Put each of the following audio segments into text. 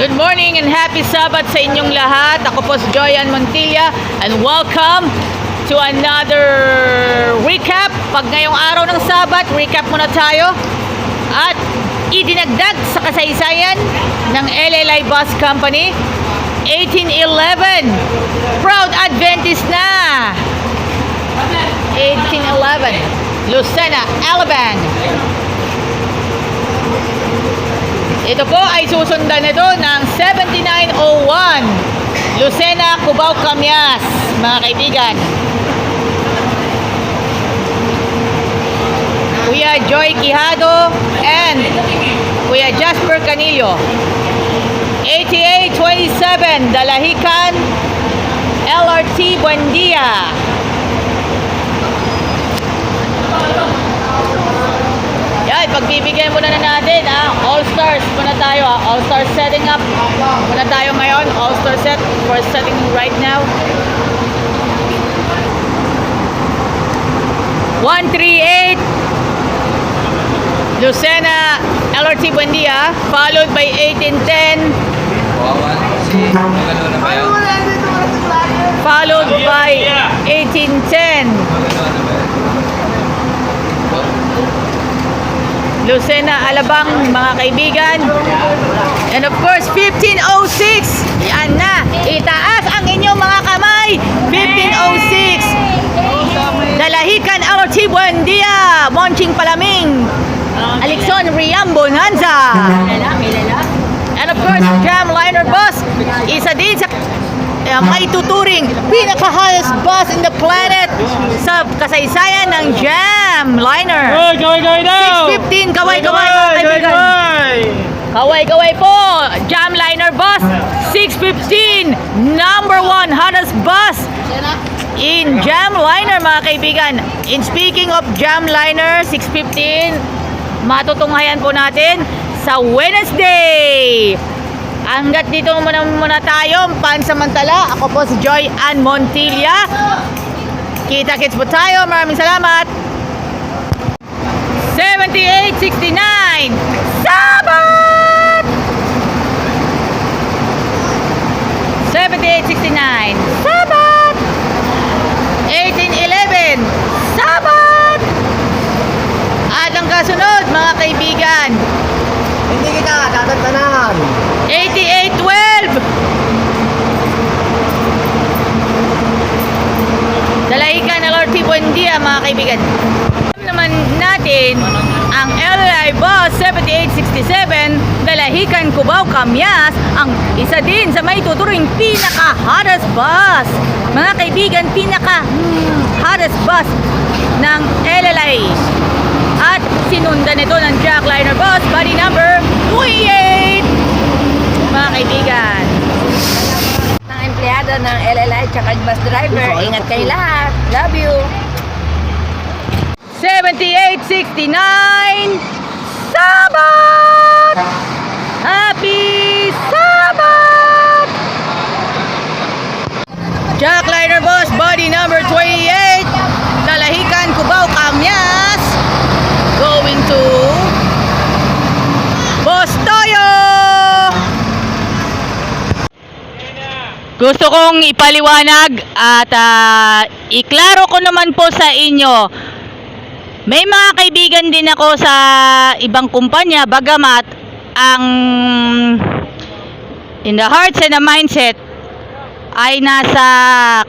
Good morning and happy Sabbath sa inyong lahat. Ako po si Joyan Montilla and welcome to another recap. Pag ngayong araw ng Sabbath, recap muna tayo. At idinagdag sa kasaysayan ng LLI Bus Company, 1811. Proud Adventist na! 1811. Lucena, Alabang. Ito po ay susundan nito ng 7901 Lucena, Cubao, Camyas, mga kaibigan. Kuya Joy Quijado and Kuya Jasper Canillo. 8827 Dalahican, LRT Buendia. Yan, pagbibigyan muna na natin, All-Stars muna tayo, All-Stars setting up muna tayo ngayon. All-Star set for setting right now. 138 Lucena, LRT Buendia, followed by 1810, followed by 1810 Lucena, Alabang, mga kaibigan. And of course, 1506. Yan na. Itaas ang inyong mga kamay. 1506. Dalahican, LRT Buendia. Monching Palaming. Alixon, Riambo, Hansa. And of course, Jamliner Bus. Isa din sa may tuturing pinaka-highest bus in the planet sa kasaysayan ng Jamliner. Kaway daw! 615, kaway mga kaibigan. Kaway po, Jamliner Bus 615, number 1 hottest bus in Jamliner, mga kaibigan. In speaking of Jamliner 615, matutunghayan po natin sa Wednesday. Hanggat dito muna tayo, pansamantala. Ako po si Joy Ann Montilla. Kita-kits po tayo. Maraming salamat. 7869 Sabbath! 7869 Sabbath! 1811 Sabbath! At ang kasunod, mga kaibigan, Hindi kita tatantanan. 8812 Dalahican, LRT Buendia, mga kaibigan. Alam naman natin ang LLI Bus 7867 Dalahican, Cubao, Camyas, ang isa din sa may tuturing pinaka-hottest bus, mga kaibigan. Pinaka-hottest bus ng LLI. At sinundan ito ng Jamliner Bus, body number 28, mga kaibigan. Mga empleyado ng LLI tsaka bus driver, ingat kayo lahat. Love you. 7869 Sabbath! Happy Sabbath! Jamliner Bus, body number 28, Dalahican, Cubao, Camyas, going to Bostoyo. Gusto kong ipaliwanag at iklaro ko naman po sa inyo. May mga kaibigan din ako sa ibang kumpanya, bagamat ang in the hearts and the mindset ay nasa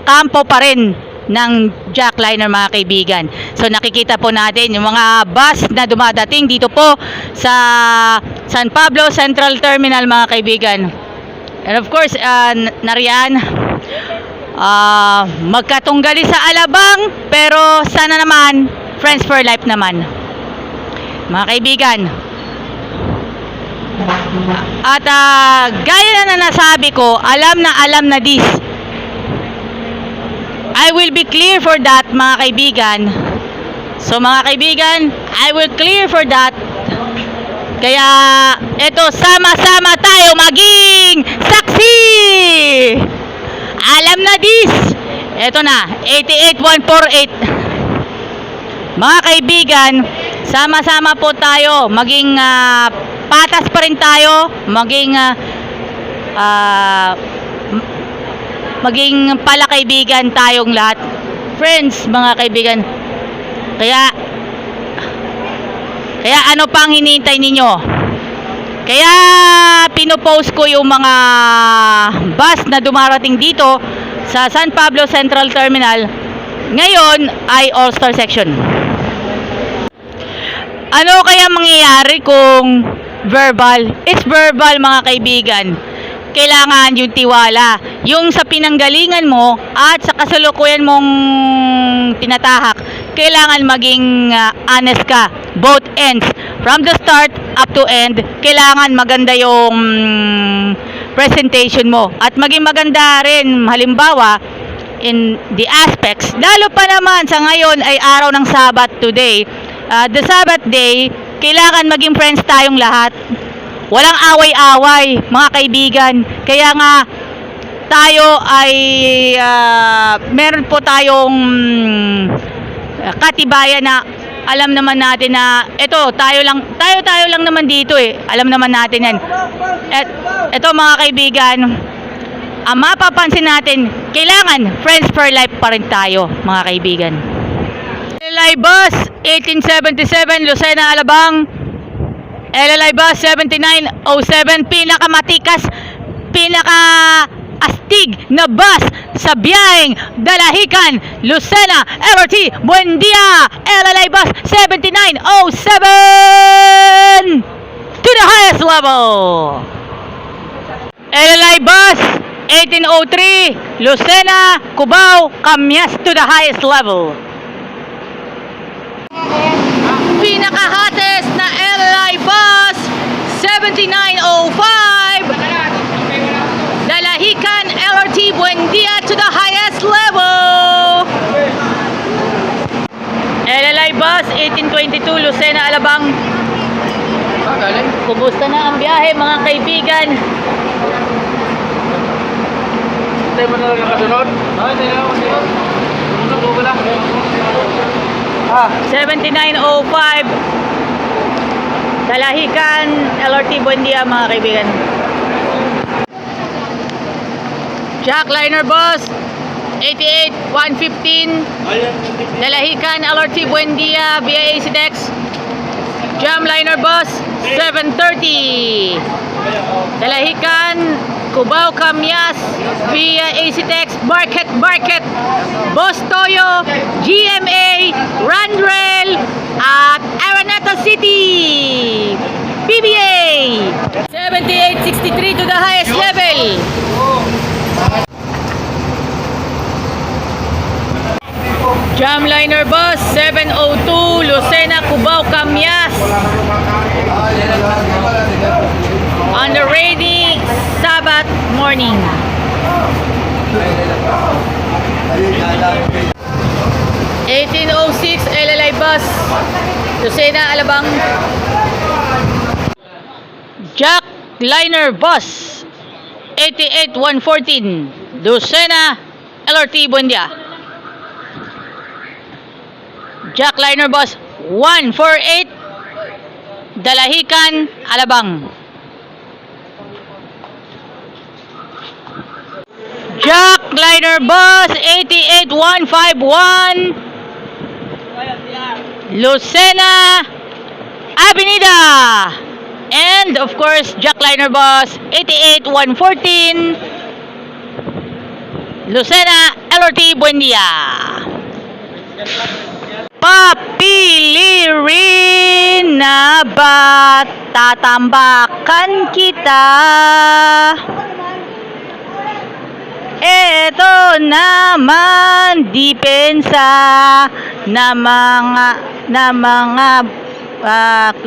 kampo pa rin ng Jamliner, mga kaibigan. So nakikita po natin yung mga bus na dumadating dito po sa San Pablo Central Terminal, mga kaibigan. And of course, nariyan, magkatunggali sa Alabang, pero sana naman friends for life naman, mga kaibigan. At gaya na nasabi ko, alam na this. I will be clear for that, mga kaibigan. So mga kaibigan, I will clear for that. Kaya eto, sama-sama tayo maging saksi. Alam na this. Eto na, 88148. Mga kaibigan, sama-sama po tayo maging patas pa rin tayo, maging maging palakaibigan tayong lahat. Friends, mga kaibigan. Kaya ano pang hinihintay ninyo? Kaya pinopost ko yung mga bus na dumarating dito sa San Pablo Central Terminal. Ngayon ay All-Star section. Ano kaya mangyayari kung verbal? It's verbal, mga kaibigan. Kailangan yung tiwala. Yung sa pinanggalingan mo at sa kasalukuyan mong tinatahak, kailangan maging honest ka. Both ends. From the start up to end, kailangan maganda yung presentation mo. At maging maganda rin, halimbawa, in the aspects. Lalo pa naman sa ngayon ay araw ng Sabbath today. The Sabbath day, kailangan maging friends tayong lahat. Walang away-away, mga kaibigan. Kaya nga, tayo ay meron po tayong katibayan na alam naman natin na tayo lang naman dito eh. Alam naman natin yan. At ito, mga kaibigan, ang mapapansin natin, kailangan friends for life pa rin tayo, mga kaibigan. LLI Bus 1877 Lucena Alabang, LLI Bus 7907, pinakamatikas, pinaka-astig na bus sa biyaheng Dalahican, Lucena, LRT, Buendia, LLI Bus 7907 to the highest level. LLI Bus 1803 Lucena, Cubao, Camyas to the highest level. Pinaka-hottest na LLI Bus 7905 Dalahican, LRT, Buendia to the highest level. LLI Bus 1822 Lucena, Alabang. Kumusta na ang biyahe, mga kaibigan? Tayo mo na lang nakasunod? Oo, tayo na ako. Sunod ko lang. 7905 Dalahican, LRT, Buendia, mga kaibigan. Jackliner Bus 88115 Dalahican, LRT, Buendia via ACTEX. Jamliner Bus 730 Dalahican, Cubao, Camyas via ACTEX. Market Boss Toyo, GMA, Randrail at Araneta City PBA 7863 to the highest level. Jamliner Bus 702 Lucena, Cubao, Camyas on the rainy Sabbath morning. 1806 LLI Bus Lucena, Alabang. Jackliner Bus 88114 Lucena, LRT, Buendia. Jackliner Bus 148 Dalahican, Alabang. Jackliner Bus 88151 Lucena, Avenida. And of course, Jackliner Bus 88114 Lucena, LRT, Buendia. Papili rin na ba tatambakan kita? Eto naman depensa na mga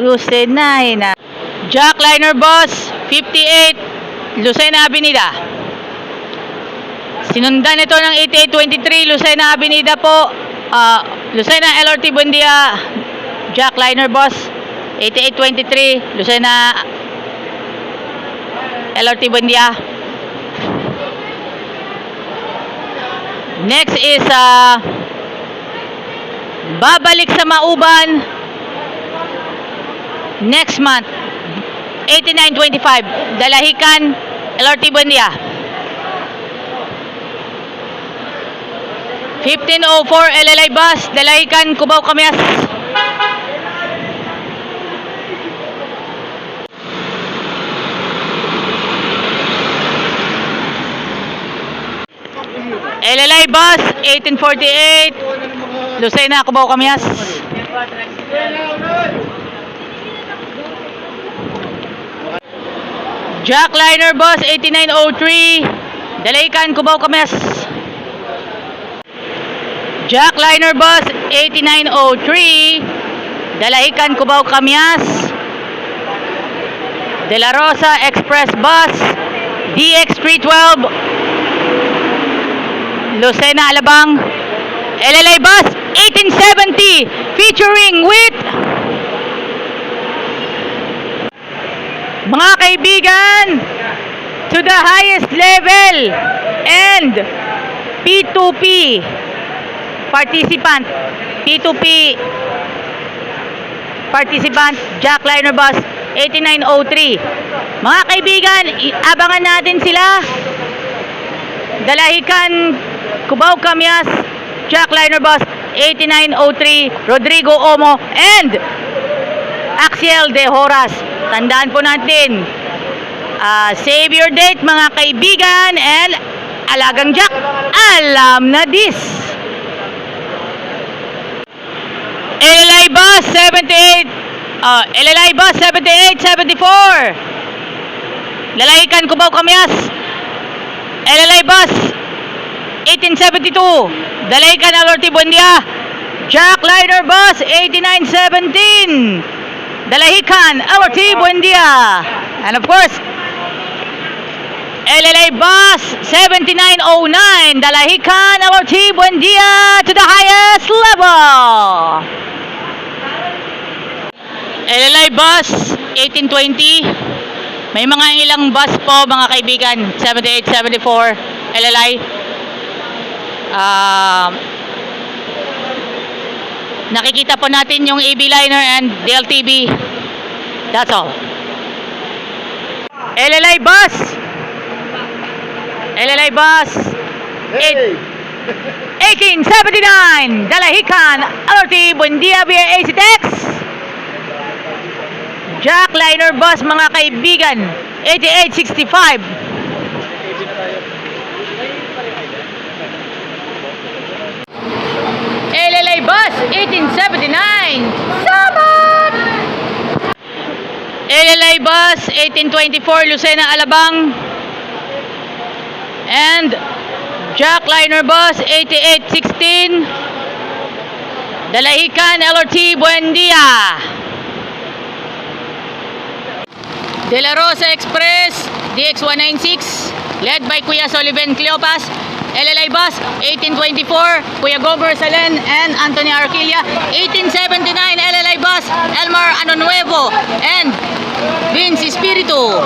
Lucena na. Jackliner Bus 58 Lucena, Avenida. Sinundan ito ng 8823 Lucena, Avenida po. Lucena, LRT, Buendia. Jackliner Bus 8823 Lucena, LRT, Buendia. Next is babalik sa Mauban next month 8925 Dalahican, LRT Buendia. 1504 LLI bus, Dalahican, Cubao, Camias. LLI bus, 1848, Lucena, Cubao, Camias. Jackliner bus, 8903, Dalahican, Cubao, Camias. Jackliner bus, 8903, Dalahican, Cubao, Camias. De La Rosa Express bus, DX312, Lucena, Alabang. LLI bus, 1870, featuring with mga kaibigan, to the highest level and P2P participant, P2P participant, Jackliner bus, 8903. Mga kaibigan, abangan natin sila. Dalahican, Cubao, Camias, Jackliner bus, 8903, Rodrigo Omo and Axiel De Horas. Tandaan po natin, save your date mga kaibigan, and Alagang Jack, alam na this. LLI bus 78, LLI bus 7874, Dalahican, Cubao, Camias. LLI bus 1872, Dalahican, LRT Buendia. Jackliner bus 8917, Dalahican, LRT Buendia. And of course, LLI bus 7909, Dalahican, LRT Buendia to the highest level. LLI bus 1820, may mga ilang bus po mga kaibigan, 7874 LLI. Nakikita po natin yung AB Liner and DLTB. That's all. LLI bus 1879, Dalahican, LRT Buendia via ACTEX. Jackliner bus mga kaibigan, 8865. LLI bus 1879, Sabat. LLI bus 1824, Lucena, Alabang. And Jackliner bus 8816, Dalahican, LRT Buendia. De La Rosa Express DX196, led by Kuya Sullivan Cleopas. LLI bus 1824, Kuya Gober Salen and Anthony Arquilla. 1879 LLI bus, Elmar Anonuevo and Vince Espiritu.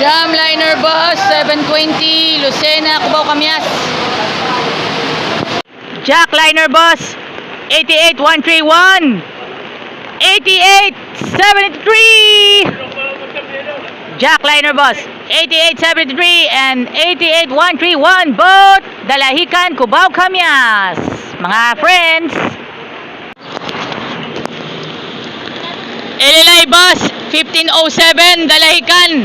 Jamliner bus 720, Lucena, Cubao, Camias. Jackliner bus 88131, 8873. Jackliner bus 8873 and 88131, both Dalahican, Cubao, Camias. Mga friends, LLI bus 1507, Dalahican,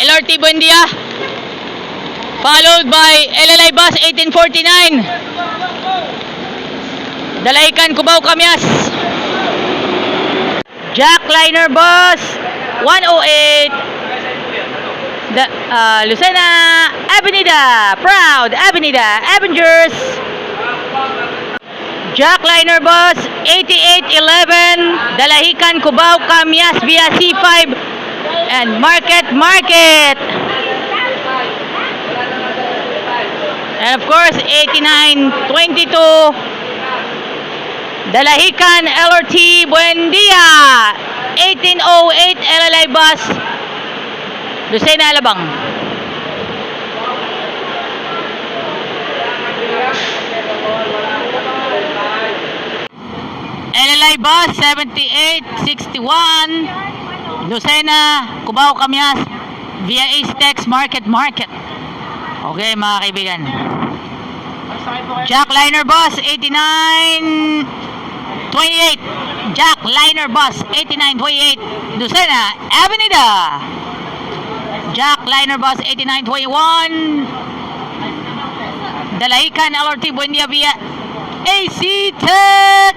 LRT Buendia, followed by LLI bus 1849, Dalahican, Cubao, Camias. Jackliner bus 108, Lucena, Avenida, proud Avenida Avengers. Jackliner bus 8811, Dalahican, Cubao, Camias via C5 and Market. And of course 8922, Dalahican, LRT Buendia. 1808 LLI bus, Lucena, Alabang. LLI bus 7861, Lucena, Cubao, Camias. via Astex Market. Okay mga kaibigan. Jack Liner Bus 8928. Jack Liner Bus 8928 Lucena Avenida. Jack Liner Bus 8921 Dalahican LRT Buendia via AC Tex.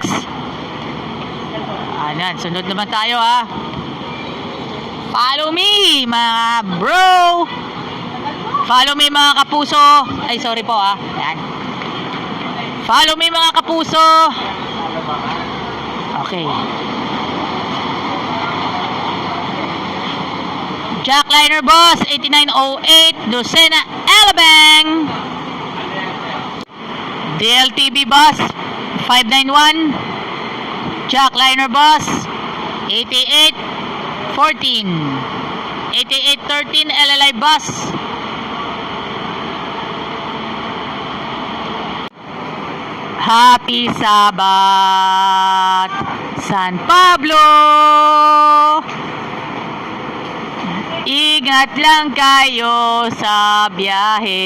Ayan, sunod naman tayo ha. Follow me mga bro. Follow me mga kapuso. Ay sorry po ha. Ayan. Follow me mga kapuso. Okay. Jack Liner Bus 8908 Lucena Alabang. DLTV Bus 591 Jack Liner Bus 8814 8813 LLI Bus. Happy Sabat San Pablo. Ingat lang kayo sa biyahe.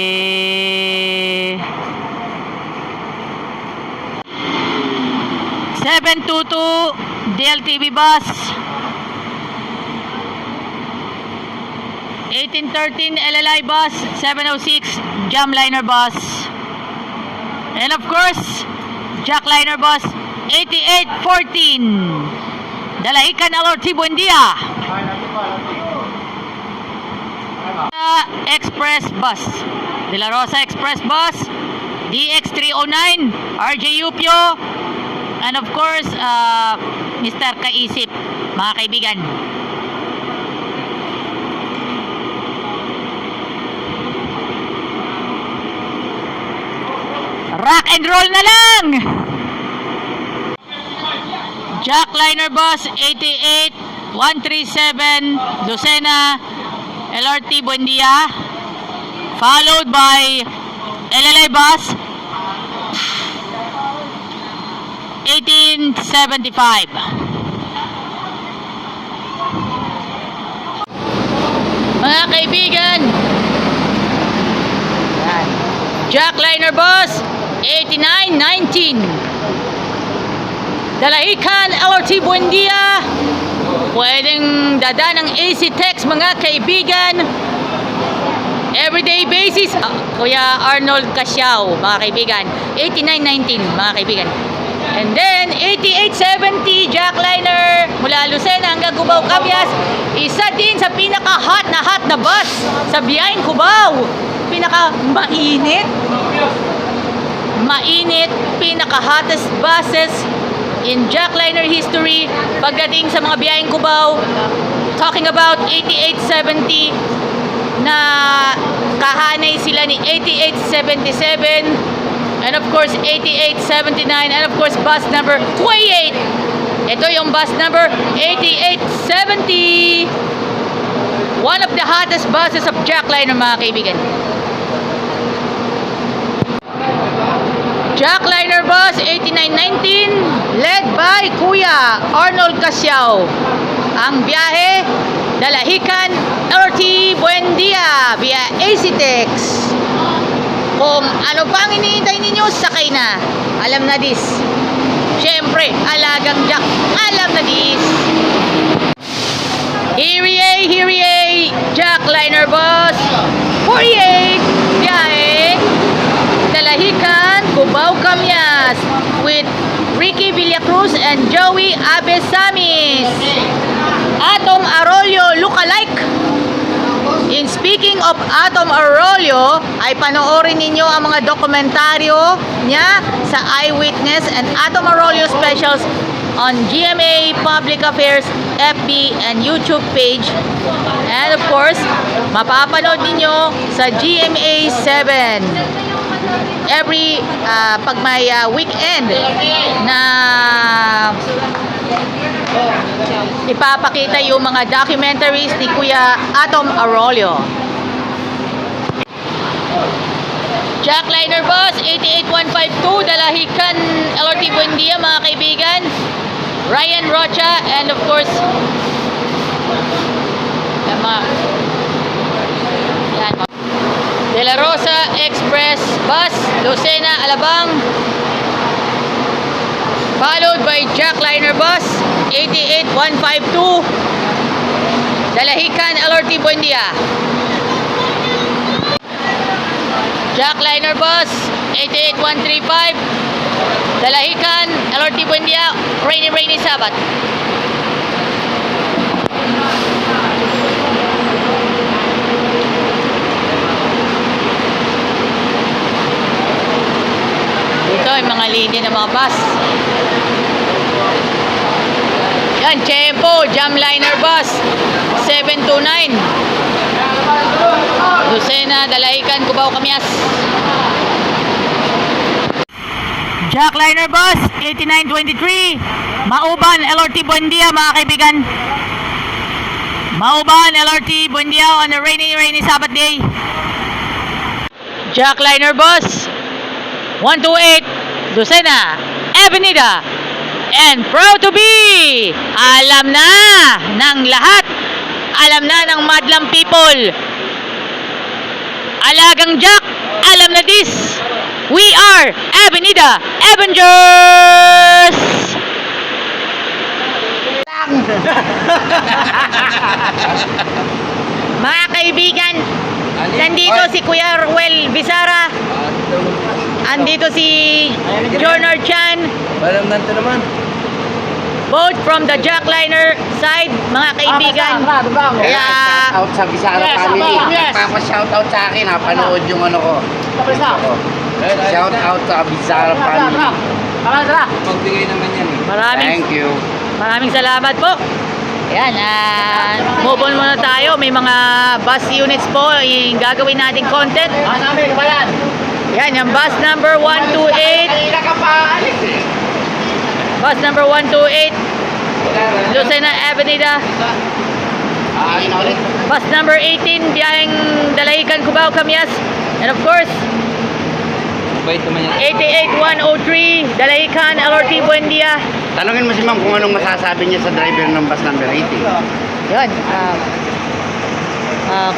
(722) DLTV Bus 1813 LLI Bus 706 Jam Liner Bus. And of course, Jack Liner Bus 8814 Dalahican LRT Buendia. Express Bus De La Rosa Express Bus DX309 RJ Yupio. And of course, Mr. Kaisip, mga kaibigan. Rock and roll na lang! Jack Liner Bus 88137 Lucena LRT Buendia, followed by LLI Bus 1875. Mga kaibigan, Jack Liner Bus 8919 Dalahican LRT Buendia. Pwedeng dada ng AC Tex mga kaibigan. Everyday basis. Kuya Arnold Casiao mga kaibigan. 8919 mga kaibigan. And then 8870 Jack Liner mula Lucena hanggang Cubao Cabias. Isa din sa pinaka-hot na bus sa biyaheng Cubao. Pinaka-mainit. Pinaka-hottest buses in Jack Liner history pagdating sa mga biyaheng Cubao. Talking about 8870 na kahanay sila ni 8877. And of course, 8879. And of course, bus number 28. Ito yung bus number 8870. One of the hottest buses of Jack Liner mga kaibigan. Jack Liner Bus 8919 led by Kuya Arnold Casiao. Ang biyahe, Dalahican LRT Buendia via AC Tex. Kung ano pang iniintay ninyo, sakay na. Alam na dis. Siyempre, alagang Jack. Alam na dis. Here Jack Liner Bus 48 biyahe Dalahican, Cubao Cabias with Ricky Villacruz and Joey Abesamis. Atom Arroyo lookalike. In speaking of Atom Arroyo, ay panoorin ninyo ang mga dokumentaryo niya sa Eyewitness and Atom Arroyo specials on GMA Public Affairs FB and YouTube page. And of course, mapapanood ninyo sa GMA 7 every pag may weekend na ipapakita yung mga documentaries ni Kuya Atom Arroyo. Jack Liner Bus 88152 Dalahican LRT Buendia mga kaibigan. Ryan Rocha and of course De La Rosa Express Bus, Lucena, Alabang. Followed by Jackliner Bus, 88152, Dalahican, LRT, Buendia. Jackliner Bus, 88135, Dalahican, LRT, Buendia, rainy Sabat. Ito ay mga linya ng mga bus. Yan, Tempo, Jamliner Bus, 729. Lucena, Dalahican, Cubao, Camias. Jackliner Bus, 8923. Mauban, LRT, Buendia, mga kaibigan. Mauban, LRT, Buendia on a rainy Sabbath day. Jackliner Bus, 128, Lucena, Avenida, and proud to be, alam na ng lahat, alam na ng madlang people, Alagang Jack, alam na this, we are Avenida Avengers! Mga kaibigan, nandito si Kuya Ruel Bisara. Andito si Jornar Chan. Alam nanto naman. Both from the Jackliner side, mga kaibigan. Kaya, Out sa Bisara family. Nagpapa-shout out sa akin ha. Panood yung ano ko. Shout out sa Bisara family. Magbigay naman yan eh. Thank you. maraming salamat po. Ayan, move on muna tayo. May mga bus units po yung gagawin nating content. Yan, yung bus number 128. Bus number 128, Lucena Avenida. Bus number 18, biyaheng Dalahican, Cubao, Camias. And of course, Bait naman yan. 88103, Dalahican, LRT, Buendia. Tanungin mo si ma'am kung anong masasabi niya sa driver ng bus number 18. Yun.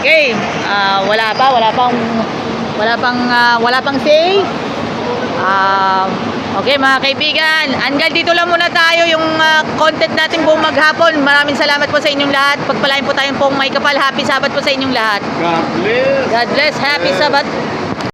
Okay. Wala pang say. Okay mga kaibigan, hanggang dito lang muna tayo yung content natin buong maghapon. Maraming salamat po sa inyong lahat. Pagpalain po tayong pong may kapal. Happy Sabbath po sa inyong lahat. God bless. God bless. Happy Sabbath.